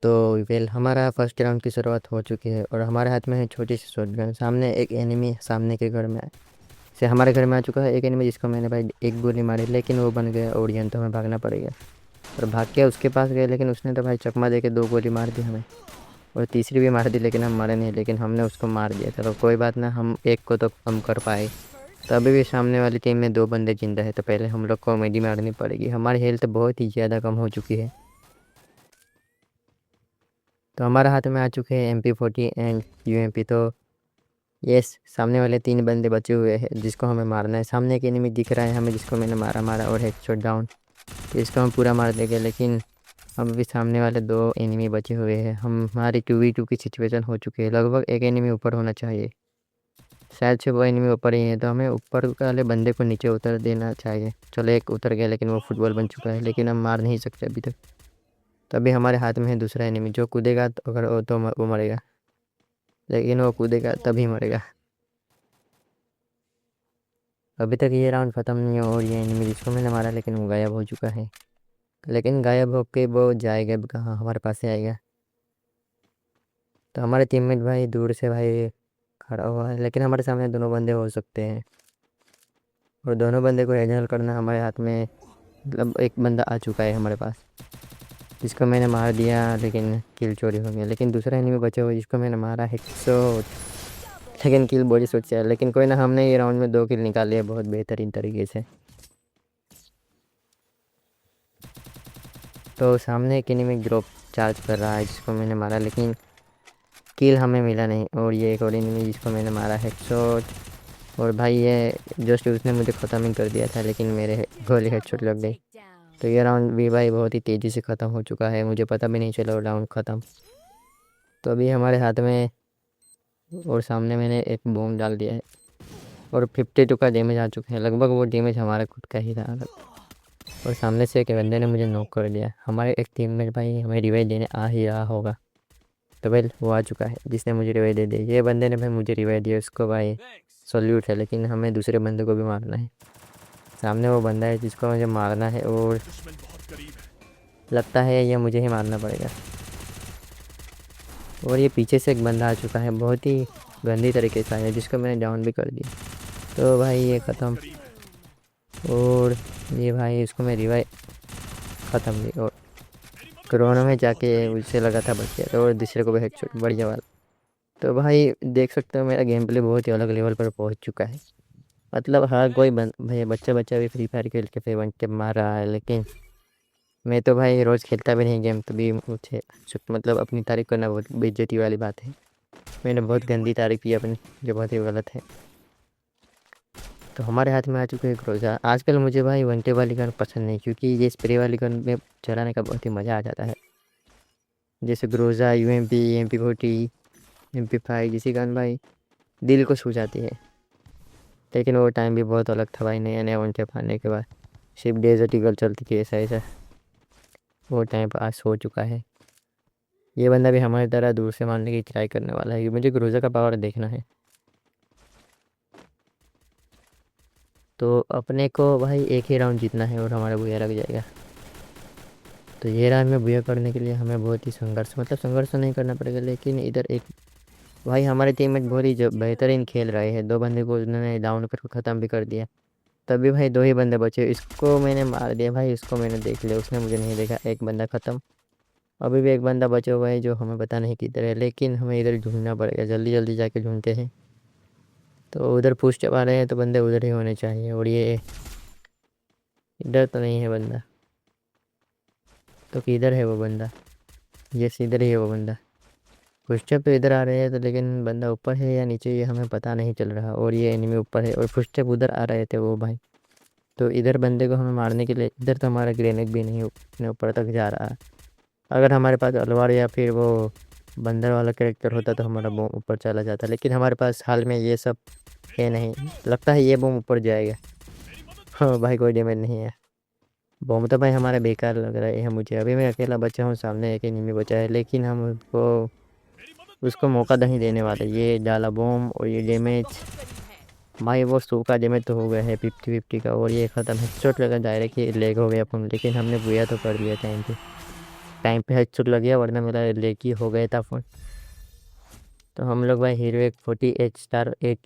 तो वेल हमारा first round की शुरुआत हो चुकी है और हमारे हाथ में है छोटी सी शॉटगन। सामने एक एनिमी सामने के घर में से हमारे घर में आ चुका है एक एनिमी, जिसको मैंने भाई एक गोली मारी लेकिन वो बन गया ओरियन, तो हमें भागना पड़ेगा। और भाग के उसके पास गए लेकिन उसने तो भाई चकमा दे के 2 गोली मार दी हमें, और तीसरी भी मार दी लेकिन हम मरे नहीं, लेकिन हमने उसको मार दिया। चलो कोई बात ना, हम एक को तो कम कर पाए। तो अभी भी सामने वाली टीम में 2 बंदे जिंदा है, तो पहले हम लोग को मेडी मारनी पड़ेगी। हमारी हेल्थ बहुत ही ज़्यादा कम हो चुकी है। तो हमारे हाथ में आ चुके हैं MP40 एंड UMP। तो यस, सामने वाले 3 बंदे बचे हुए हैं जिसको हमें मारना है। सामने एक एनिमी दिख रहा है हमें, जिसको मैंने मारा और हेडशॉट डाउन। तो इसको हम पूरा मार देंगे, लेकिन अब भी सामने वाले 2 एनिमी बचे हुए हैं। हमारी 2v2 की सिचुएशन हो चुकी है। लगभग एक एनिमी ऊपर होना चाहिए, शायद से वो एनिमी ऊपर ही है। तो हमें ऊपर वाले बंदे को नीचे उतर देना चाहिए। चलो एक उतर गया लेकिन वो फुटबॉल बन चुका है, लेकिन हम मार नहीं सकते अभी तक। तभी हमारे हाथ में है दूसरा एनिमी, जो कूदेगा तो अगर वो तो वो मरेगा, लेकिन वो कूदेगा तभी मरेगा। अभी तक ये राउंड ख़त्म नहीं हो, और ये एनिमी जिसको मैंने मारा लेकिन वो गायब हो चुका है। लेकिन गायब होके वो जाएगा अब कहाँ, हमारे पास ही आएगा। तो हमारे टीममेट भाई दूर से भाई खड़ा हुआ है, लेकिन हमारे सामने दोनों बंदे हो सकते हैं और दोनों बंदे को हैंडल करना हमारे हाथ में। मतलब एक बंदा आ चुका है हमारे पास, जिसको मैंने मार दिया लेकिन किल चोरी हो गया। लेकिन दूसरा एनिमी बचा हुआ जिसको मैंने मारा है 100, लेकिन किल बॉडी शॉट से। लेकिन कोई ना, हमने ये राउंड में 2 किल निकाल लिया बहुत बेहतरीन तरीके से। तो सामने एक एनिमी ड्रॉप चार्ज कर रहा है जिसको मैंने मारा, लेकिन किल हमें मिला नहीं। और ये एक और एनिमी जिसको मैंने मारा हेडशॉट, और भाई ये जस्ट उसने मुझे ख़त्म ही कर दिया था, लेकिन मेरे गोली हेडशॉट लग गई। तो ये राउंड भी भाई बहुत ही तेज़ी से ख़त्म हो चुका है, मुझे पता भी नहीं चला राउंड ख़त्म। तो अभी हमारे हाथ में और सामने मैंने एक बॉम्ब डाल दिया है और 52 का डैमेज आ चुका है। लगभग वो डैमेज हमारा खुद का ही था। और सामने से एक बंदे ने मुझे नॉक कर दिया। हमारे एक टीममेट भाई हमें रिवाइव देने आ ही रहा होगा, तो वेल वो आ चुका है जिसने मुझे रिवाइव दे दिया। ये बंदे ने भाई मुझे रिवाइव दिया, उसको भाई सॉल्यूट है। लेकिन हमें दूसरे बंदे को भी मारना है। सामने वो बंदा है जिसको मुझे मारना है, और लगता है ये मुझे ही मारना पड़ेगा। और ये पीछे से एक बंदा आ चुका है, बहुत ही गंदी तरीके से आया, जिसको मैंने डाउन भी कर दिया। तो भाई ये ख़त्म, और ये भाई इसको मैं रिवाइव ख़त्म भी, और कोरोना में जाके उससे लगा था बच गया। तो और दूसरे को भी हेडशॉट, बढ़िया वाला। तो भाई देख सकते हो मेरा गेम प्ले बहुत ही अलग लेवल पर पहुंच चुका है। मतलब हर कोई भाई बच्चा भी फ्री फायर खेल के फिर वन टेप मार रहा है, लेकिन मैं तो भाई रोज़ खेलता भी नहीं गेम, तभी मुझे मतलब अपनी तारीफ़ करना बहुत बेइज्जती वाली बात है। मैंने बहुत गंदी तारीफ़ की अपनी, जो बहुत ही गलत है। तो हमारे हाथ में आ चुके हैं ग्रोजा। आजकल मुझे भाई वन टेप वाली गन पसंद नहीं, क्योंकि ये स्प्रे वाली गन में चलाने का बहुत ही मज़ा आ जाता है। जैसे ग्रोजा, UMP, MP40, MP5 जैसी गन भाई दिल को छू जाती है। लेकिन वो टाइम भी बहुत अलग था भाई, नया नया वन टेप आने के बाद सिर्फ डेजर्ट ईगल चलती थी, ऐसा ऐसा। वो टाइम पास हो चुका है। ये बंदा भी हमारी तरह दूर से मारने की ट्राई करने वाला है। मुझे ग्रोजा का पावर देखना है। तो अपने को भाई एक ही राउंड जीतना है और हमारा बुया लग जाएगा। तो ये राउंड में बुया करने के लिए हमें बहुत ही संघर्ष तो नहीं करना पड़ेगा। लेकिन इधर एक भाई हमारे टीममेट बहुत ही बेहतरीन खेल रहे हैं। 2 बंदे को उन्होंने डाउन कर ख़त्म भी कर दिया। तभी भाई 2 ही बंदे बचे, इसको मैंने मार दिया भाई, इसको मैंने देख लिया, उसने मुझे नहीं देखा। एक बंदा ख़त्म। अभी भी एक बंदा बचा हुआ है जो हमें पता नहीं किधर है, लेकिन हमें इधर ढूंढना पड़ेगा, जल्दी जल्दी जाके ढूंढते हैं। तो उधर पुश चबा रहे हैं, तो बंदे उधर ही होने चाहिए। और ये इधर तो नहीं है बंदा, तो किधर है वो बंदा? यस, इधर ही है वो बंदा। फुटस्टेप तो इधर आ रहे हैं, तो लेकिन बंदा ऊपर है या नीचे ये हमें पता नहीं चल रहा। और ये एनिमी ऊपर है और फुटस्टेप उधर आ रहे थे वो भाई। तो इधर बंदे को हमें मारने के लिए इधर तो हमारा ग्रेनेड भी नहीं अपने ऊपर तक जा रहा। अगर हमारे पास तलवार या फिर वो बंदर वाला कैरेक्टर होता तो हमारा बम ऊपर चला जाता, लेकिन हमारे पास हाल में ये सब है नहीं। लगता है ये बम ऊपर जाएगा। हाँ भाई, कोई डैमेज नहीं है। बम तो भाई हमारा बेकार लग रहा है मुझे। अभी मैं अकेला बचा हूँ, सामने एक एनिमी बचा है, लेकिन हम उसको मौका नहीं देने वाले। ये डाला बम और ये डैमेज भाई, वो 100 का डैमेज तो हो गया है 50-50 का। और ये ख़त्म है, चोट लगा, डायरेक्ट ही लेग हो गया अपन, लेकिन हमने बुया तो कर दिया टाइम पे। टाइम पे हेडशॉट लग गया, वरना मेरा लेकी हो गया था फ़ोन। तो हम लोग भाई हीरो एक 40 H स्टार 8